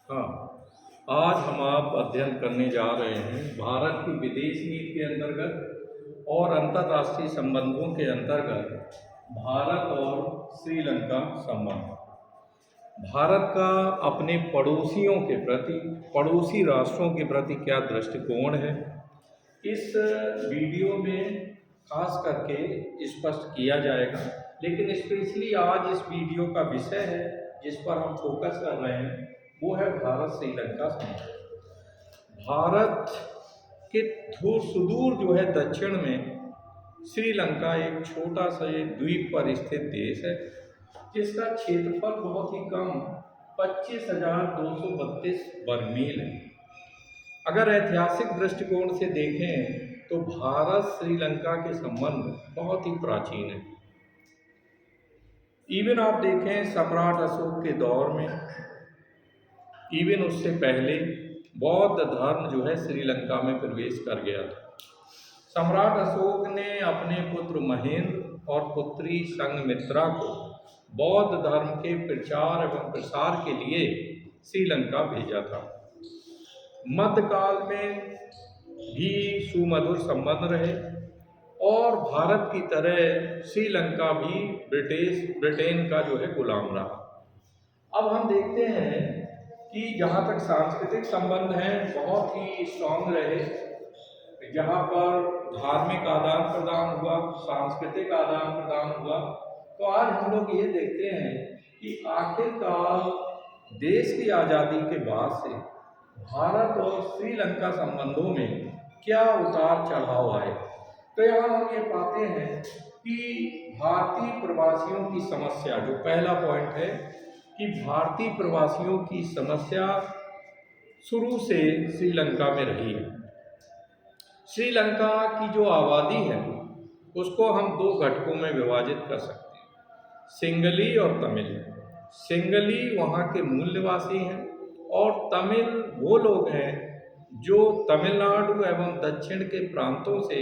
हाँ, आज हम आप अध्ययन करने जा रहे हैं भारत की विदेश नीति के अंतर्गत और अंतर्राष्ट्रीय संबंधों के अंतर्गत भारत और श्रीलंका संबंध। भारत का अपने पड़ोसियों के प्रति, पड़ोसी राष्ट्रों के प्रति क्या दृष्टिकोण है, इस वीडियो में खास करके स्पष्ट किया जाएगा। लेकिन स्पेशली आज इस वीडियो का विषय है जिस पर हम फोकस कर रहे हैं वो है भारत श्रीलंका संबंध। भारत के सुदूर जो है दक्षिण में श्रीलंका एक छोटा सा एक द्वीप पर स्थित देश है जिसका क्षेत्रफल बहुत ही कम 25,232 वर्ग मील है। अगर ऐतिहासिक दृष्टिकोण से देखें तो भारत श्रीलंका के संबंध बहुत ही प्राचीन है। इवन आप देखें सम्राट अशोक के दौर में, इवन उससे पहले बौद्ध धर्म जो है श्रीलंका में प्रवेश कर गया था। सम्राट अशोक ने अपने पुत्र महेंद्र और पुत्री संघमित्रा को बौद्ध धर्म के प्रचार एवं प्रसार के लिए श्रीलंका भेजा था। मध्यकाल में भी सुमधुर संबंध रहे और भारत की तरह श्रीलंका भी ब्रिटेन का जो है गुलाम रहा। अब हम देखते हैं कि जहाँ तक सांस्कृतिक संबंध हैं बहुत ही स्ट्रॉन्ग रहे, जहाँ पर धार्मिक आदान प्रदान हुआ, सांस्कृतिक आदान प्रदान हुआ। तो आज हम लोग ये देखते हैं कि आखिरकार देश की आज़ादी के बाद से भारत और श्रीलंका संबंधों में क्या उतार चढ़ाव आए। तो यहाँ हम ये पाते हैं कि भारतीय प्रवासियों की समस्या, जो पहला पॉइंट है कि भारतीय प्रवासियों की समस्या शुरू से श्रीलंका में रही है। श्रीलंका की जो आबादी है उसको हम दो घटकों में विभाजित कर सकते हैं, सिंगली और तमिल। सिंगली वहाँ के मूल निवासी हैं और तमिल वो लोग हैं जो तमिलनाडु एवं दक्षिण के प्रांतों से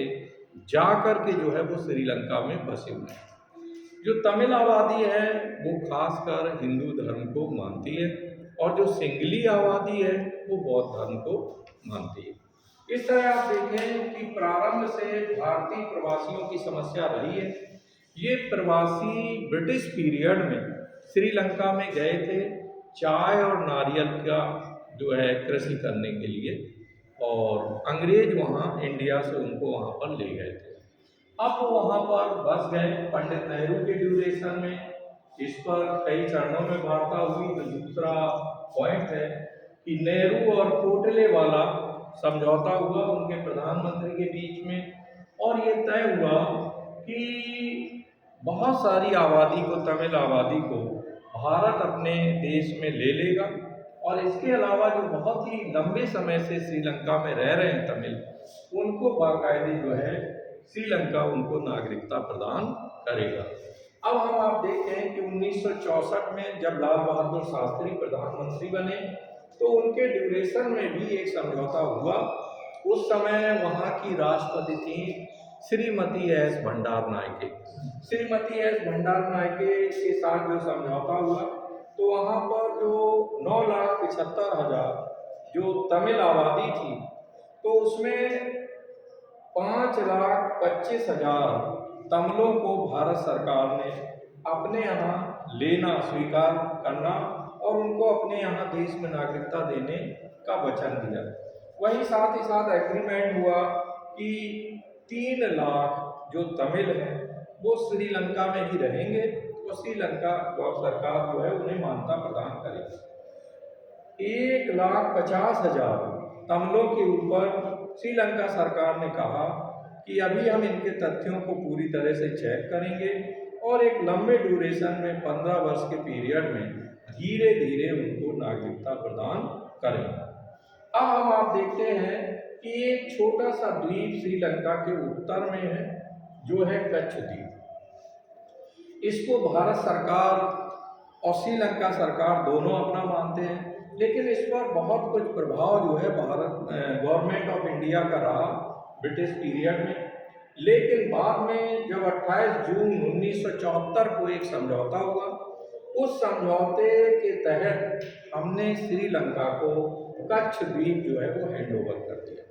जा कर के जो है वो श्रीलंका में बसे हुए हैं। जो तमिल आबादी है वो खासकर हिंदू धर्म को मानती है और जो सिंगली आबादी है वो बौद्ध धर्म को मानती है। इस तरह आप देखें कि प्रारंभ से भारतीय प्रवासियों की समस्या रही है। ये प्रवासी ब्रिटिश पीरियड में श्रीलंका में गए थे चाय और नारियल का जो है कृषि करने के लिए, और अंग्रेज वहाँ इंडिया से उनको वहाँ पर ले गए थे। अब वो वहाँ पर बस गए पंडित नेहरू के ड्यूरेशन में। इस पर कई चरणों में वार्ता हुई। तो दूसरा पॉइंट है कि नेहरू और कोटले वाला समझौता हुआ उनके प्रधानमंत्री के बीच में, और ये तय हुआ कि बहुत सारी आबादी को, तमिल आबादी को भारत अपने देश में ले लेगा, और इसके अलावा जो बहुत ही लंबे समय से श्रीलंका में रह रहे हैं तमिल, उनको बाकायदे जो है श्रीलंका उनको नागरिकता प्रदान करेगा। अब हम आप देखें कि 1964 में जब लाल बहादुर शास्त्री प्रधानमंत्री बने तो उनके ड्यूरेशन में भी एक समझौता हुआ। उस समय वहाँ की राष्ट्रपति थी श्रीमती एस भंडारनायके। श्रीमती एस भंडारनायके के साथ जो समझौता हुआ तो वहाँ पर जो 9,75,000 जो तमिल आबादी थी, तो उसमें 5,25,000 तमिलों को भारत सरकार ने अपने यहाँ लेना, स्वीकार करना और उनको अपने यहाँ देश में नागरिकता देने का वचन दिया। वहीं साथ ही साथ एग्रीमेंट हुआ कि 3 लाख जो तमिल हैं वो श्रीलंका में ही रहेंगे और श्रीलंका सरकार जो है उन्हें मान्यता प्रदान करेगी। 1,50,000 तमिलों के ऊपर श्रीलंका सरकार ने कहा कि अभी हम इनके तथ्यों को पूरी तरह से चेक करेंगे और एक लंबे ड्यूरेशन में 15 वर्ष के पीरियड में धीरे धीरे उनको नागरिकता प्रदान करेंगे। अब हम आप देखते हैं कि एक छोटा सा द्वीप श्रीलंका के उत्तर में है जो है कच्छ द्वीप। इसको भारत सरकार और श्रीलंका सरकार दोनों अपना मानते हैं, लेकिन इस पर बहुत कुछ प्रभाव जो है भारत गवर्नमेंट ऑफ इंडिया का रहा ब्रिटिश पीरियड में। लेकिन बाद में जब 28 जून 1974 को एक समझौता हुआ उस समझौते के तहत हमने श्रीलंका को कच्छ द्वीप जो है वो हैंड ओवर कर दिया,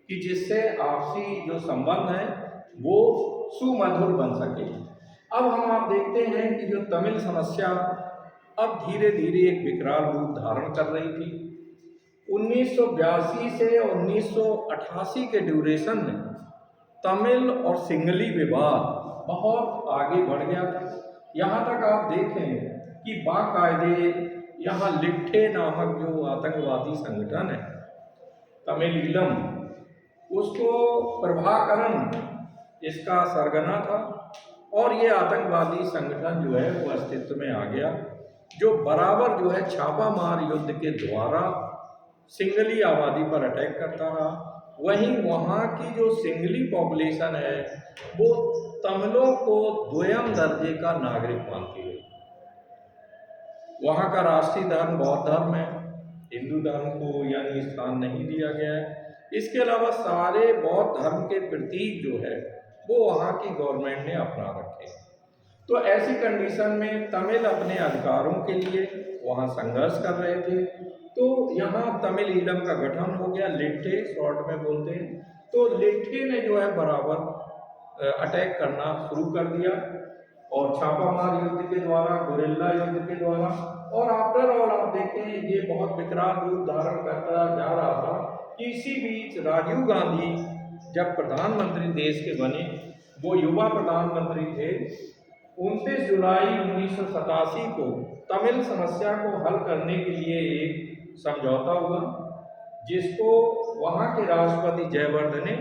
कि जिससे आपसी जो संबंध है वो सुमधुर बन सके। अब हम आप देखते हैं कि जो तमिल समस्या अब धीरे धीरे एक विकराल रूप धारण कर रही थी। 1982 से 1988 के ड्यूरेशन में तमिल और सिंगली विवाद बहुत आगे बढ़ गया था। यहाँ तक आप देखें कि बाकायदे यहाँ लिट्ठे नामक जो आतंकवादी संगठन है तमिलीलम, उसको प्रभाकरण इसका सरगना था, और ये आतंकवादी संगठन जो है वो अस्तित्व में आ गया, जो बराबर जो है छापामार युद्ध के द्वारा सिंगली आबादी पर अटैक करता रहा। वहीं वहाँ की जो सिंगली पॉपुलेशन है वो तमिलों को द्वितीय दर्जे का नागरिक मानती है। वहाँ का राष्ट्रीय धर्म बौद्ध धर्म है, हिंदू धर्म को यानी स्थान नहीं दिया गया है। इसके अलावा सारे बौद्ध धर्म के प्रतीक जो है वो वहाँ की गवर्नमेंट ने अपना रखे। तो ऐसी कंडीशन में तमिल अपने अधिकारों के लिए वहाँ संघर्ष कर रहे थे। तो यहाँ तमिलीलम का गठन हो गया, लिट्ठे शॉर्ट में बोलते हैं। तो लिट्ठे ने जो है बराबर अटैक करना शुरू कर दिया, और छापामार युद्ध के द्वारा, गुरिल्ला युद्ध के द्वारा, और आफ्टर ऑल आप देखें ये बहुत विकराल रूप धारण करता जा रहा था कि इसी बीच राजीव गांधी जब प्रधानमंत्री देश के बने, वो युवा प्रधानमंत्री थे। 29 जुलाई 1987 को तमिल समस्या को हल करने के लिए एक समझौता हुआ, जिसको वहाँ के राष्ट्रपति जयवर्धने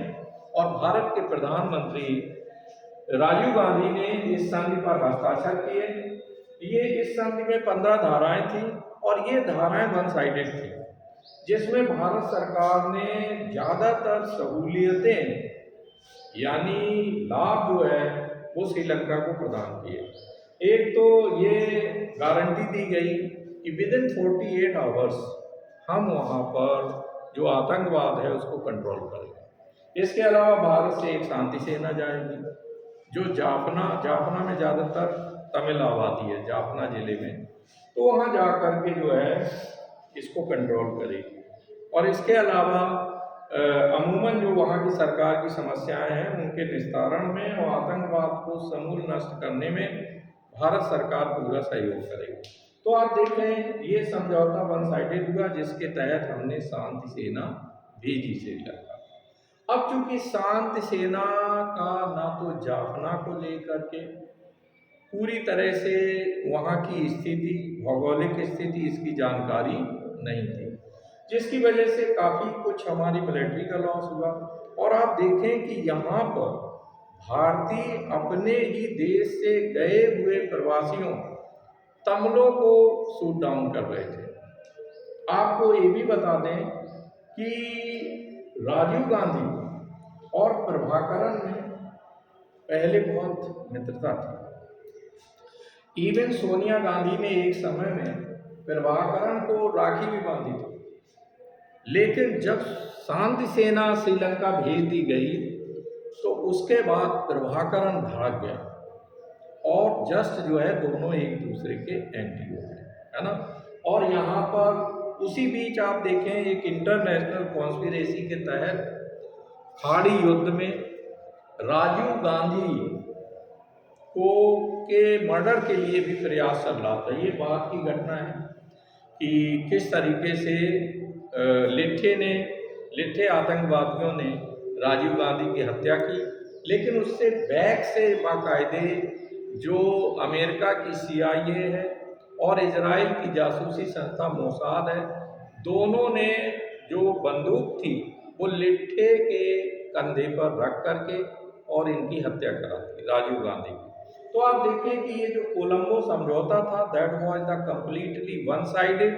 और भारत के प्रधानमंत्री राजीव गांधी ने इस संधि पर हस्ताक्षर किए। ये इस संधि में 15 धाराएं थी, और ये धाराएं वन साइडेड थी, जिसमें भारत सरकार ने ज़्यादातर सहूलियतें यानी लाभ जो है वो श्रीलंका को प्रदान किए। एक तो ये गारंटी दी गई कि विदिन 48 आवर्स हम वहाँ पर जो आतंकवाद है उसको कंट्रोल करेंगे। इसके अलावा भारत से एक शांति सेना जाएगी जो जाफना में ज़्यादातर तमिल आबादी है, जाफना ज़िले में, तो वहाँ जा कर के जो है इसको कंट्रोल करेगी। और इसके अलावा अमूमन जो वहाँ की सरकार की समस्याएं हैं उनके निस्तारण में और आतंकवाद को समूल नष्ट करने में भारत सरकार पूरा सहयोग करेगी। तो आप देखें ये समझौता वन साइडेड हुआ, जिसके तहत हमने शांति सेना भेजी श्रीलंका। अब चूंकि शांति सेना का ना तो जाफना को लेकर के पूरी तरह से वहाँ की स्थिति, भौगोलिक स्थिति, इसकी जानकारी नहीं थी, जिसकी वजह से काफ़ी कुछ हमारी मिलिट्री का लॉस हुआ। और आप देखें कि यहाँ पर भारतीय अपने ही देश से गए हुए प्रवासियों तमिलों को शूट डाउन कर रहे थे। आपको ये भी बता दें कि राजीव गांधी और प्रभाकरण में पहले बहुत मित्रता थी। इवन सोनिया गांधी ने एक समय में प्रभाकरण को राखी भी बांधी थी, लेकिन जब शांति सेना श्रीलंका भेज दी गई तो उसके बाद प्रभाकरण भाग गया, और जस्ट जो है दोनों एक दूसरे के एंटी हो गए, है ना। और यहाँ पर उसी बीच आप देखें एक इंटरनेशनल कॉन्स्पिरेसी के तहत खाड़ी युद्ध में राजीव गांधी को के मर्डर के लिए भी प्रयास चल रहा था। ये बात की घटना है कि किस तरीके से लिट्ठे आतंकवादियों ने राजीव गांधी की हत्या की, लेकिन उससे बैक से बाकायदे जो अमेरिका की CIA है और इजराइल की जासूसी संस्था मोसाद है, दोनों ने जो बंदूक थी वो लिट्ठे के कंधे पर रख करके और इनकी हत्या करा दी राजीव गांधी की। तो आप देखें कि ये जो कोलंबो समझौता था that was the completely one sided,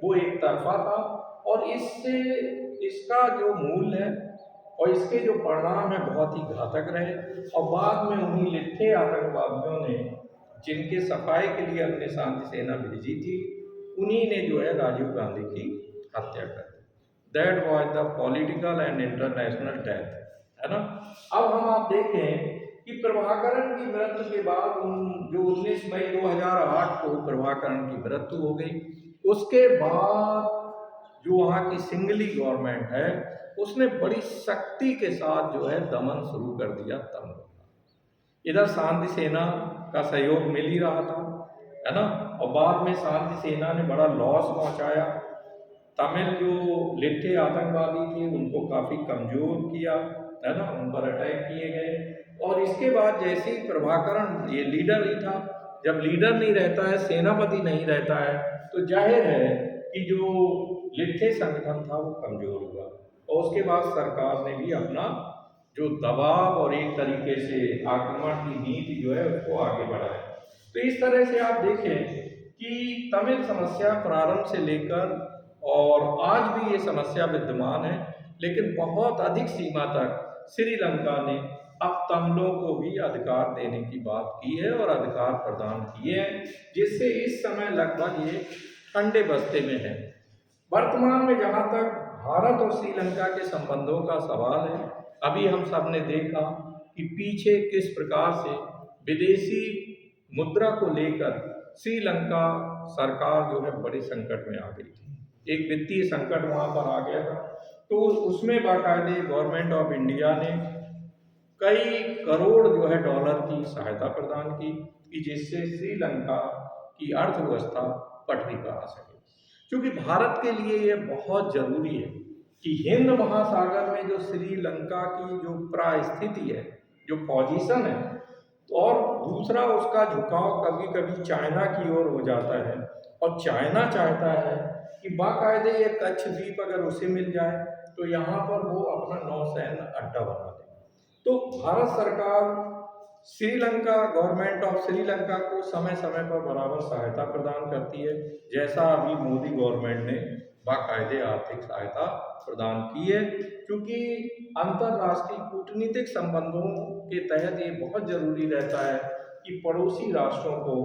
वो एक तरफा था, और इससे इसका जो मूल है और इसके जो परिणाम है बहुत ही घातक रहे। और बाद में उन्हीं लिट्ठे आतंकवादियों ने जिनके सफाई के लिए हमने शांति सेना भेजी थी, उन्हीं ने जो है राजीव गांधी की हत्या कर दी। That was the political and international death, है ना। अब हम आप देखें कि प्रभाकरण की मृत्यु के बाद जो 19 मई 2008 को प्रभाकरण की मृत्यु हो गई, उसके बाद जो वहाँ की सिंगली गवर्नमेंट है उसने बड़ी सख्ती के साथ जो है दमन शुरू कर दिया तमिलों का। इधर शांति सेना का सहयोग मिल ही रहा था, है ना, और बाद में शांति सेना ने बड़ा लॉस पहुंचाया। तमिल जो लिट्टे आतंकवादी थे उनको काफ़ी कमज़ोर किया, है ना, उन पर अटैक किए गए। और इसके बाद जैसे ही प्रभाकरण ये लीडर ही था, जब लीडर नहीं रहता है, सेनापति नहीं रहता है, तो जाहिर है कि जो लिट्टे संगठन था वो कमज़ोर हुआ। और उसके बाद सरकार ने भी अपना जो दबाव और एक तरीके से आक्रमण की नीति जो है उसको आगे बढ़ाया। तो इस तरह से आप देखें कि तमिल समस्या प्रारंभ से लेकर और आज भी ये समस्या विद्यमान है, लेकिन बहुत अधिक सीमा तक श्रीलंका ने अब तमिलों को भी अधिकार देने की बात की है और अधिकार प्रदान किए हैं, जिससे इस समय लगभग ये ठंडे बस्ते में है। वर्तमान में जहाँ तक भारत और श्रीलंका के संबंधों का सवाल है, अभी हम सब ने देखा कि पीछे किस प्रकार से विदेशी मुद्रा को लेकर श्रीलंका सरकार जो है बड़े संकट में आ गई थी। एक वित्तीय संकट वहाँ पर आ गया था, तो उसमें बाकायदे गवर्नमेंट ऑफ इंडिया ने कई करोड़ जो है डॉलर की सहायता प्रदान की कि जिससे श्रीलंका की अर्थव्यवस्था पटरी पर आ सके। क्योंकि भारत के लिए ये बहुत ज़रूरी है कि हिंद महासागर में जो श्रीलंका की जो परिस्थिति है, जो पोजीशन है, और दूसरा उसका झुकाव कभी कभी चाइना की ओर हो जाता है, और चाइना चाहता है कि बाकायदे ये कच्छ द्वीप अगर उसे मिल जाए तो यहाँ पर वो अपना नौसैन्य अड्डा बना दे। तो भारत सरकार श्रीलंका, गवर्नमेंट ऑफ श्रीलंका को समय समय पर बराबर सहायता प्रदान करती है, जैसा अभी मोदी गवर्नमेंट ने बाकायदे आर्थिक सहायता प्रदान की है। क्योंकि अंतर्राष्ट्रीय कूटनीतिक संबंधों के तहत ये बहुत ज़रूरी रहता है कि पड़ोसी राष्ट्रों को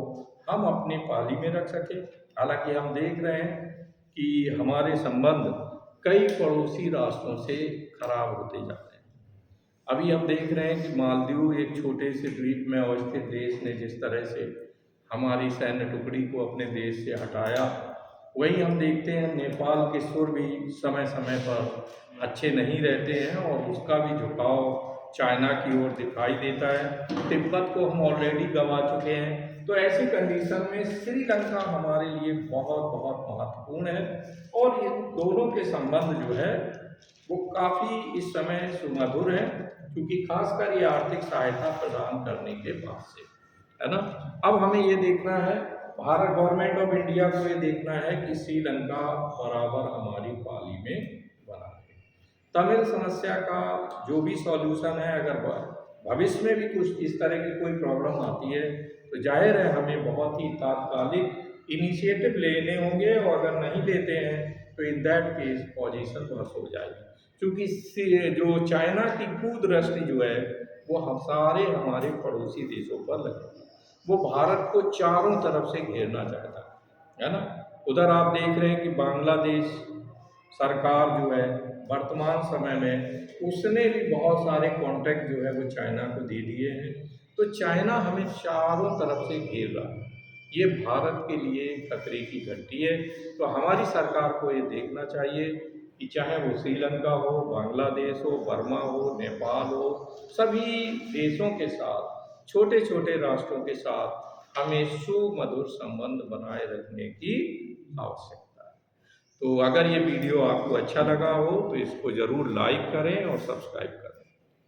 हम अपने पाली में रख सकें। हालांकि हम देख रहे हैं कि हमारे संबंध कई पड़ोसी राष्ट्रों से खराब होते जा रहे हैं। अभी हम देख रहे हैं कि मालदीव एक छोटे से द्वीप में अवस्थित देश ने जिस तरह से हमारी सैन्य टुकड़ी को अपने देश से हटाया, वही हम देखते हैं नेपाल के सुर भी समय समय पर अच्छे नहीं रहते हैं और उसका भी झुकाव चाइना की ओर दिखाई देता है। तिब्बत को हम ऑलरेडी गंवा चुके हैं। तो ऐसी कंडीशन में श्रीलंका हमारे लिए बहुत बहुत महत्वपूर्ण है और ये दोनों के संबंध जो है वो काफ़ी इस समय सुमधुर है, क्योंकि खासकर ये आर्थिक सहायता प्रदान करने के बाद से, है ना। अब हमें ये देखना है, भारत गवर्नमेंट ऑफ इंडिया को ये देखना है कि श्रीलंका बराबर हमारी पाली में बना रहे। तमिल समस्या का जो भी सॉल्यूशन है, अगर भविष्य में भी कुछ इस तरह की कोई प्रॉब्लम आती है तो जाहिर है हमें बहुत ही तात्कालिक इनिशिएटिव लेने होंगे, और अगर नहीं लेते हैं तो इन दैट केस पोजीशन ध्वस्त हो जाएगी। क्योंकि जो चाइना की कुदृष्टि जो है वो हम सारे हमारे पड़ोसी देशों पर लगी है। वो भारत को चारों तरफ से घेरना चाहता है ना। उधर आप देख रहे हैं कि बांग्लादेश सरकार जो है वर्तमान समय में उसने भी बहुत सारे कॉन्ट्रैक्ट जो है वो चाइना को दे दिए हैं। तो चाइना हमें चारों तरफ से घेर रहा है, ये भारत के लिए खतरे की घंटी है। तो हमारी सरकार को ये देखना चाहिए कि चाहे वो श्रीलंका हो, बांग्लादेश हो, बर्मा हो, नेपाल हो, सभी देशों के साथ, छोटे छोटे राष्ट्रों के साथ हमें सुमधुर संबंध बनाए रखने की आवश्यकता है। तो अगर ये वीडियो आपको अच्छा लगा हो तो इसको ज़रूर लाइक करें और सब्सक्राइब करें।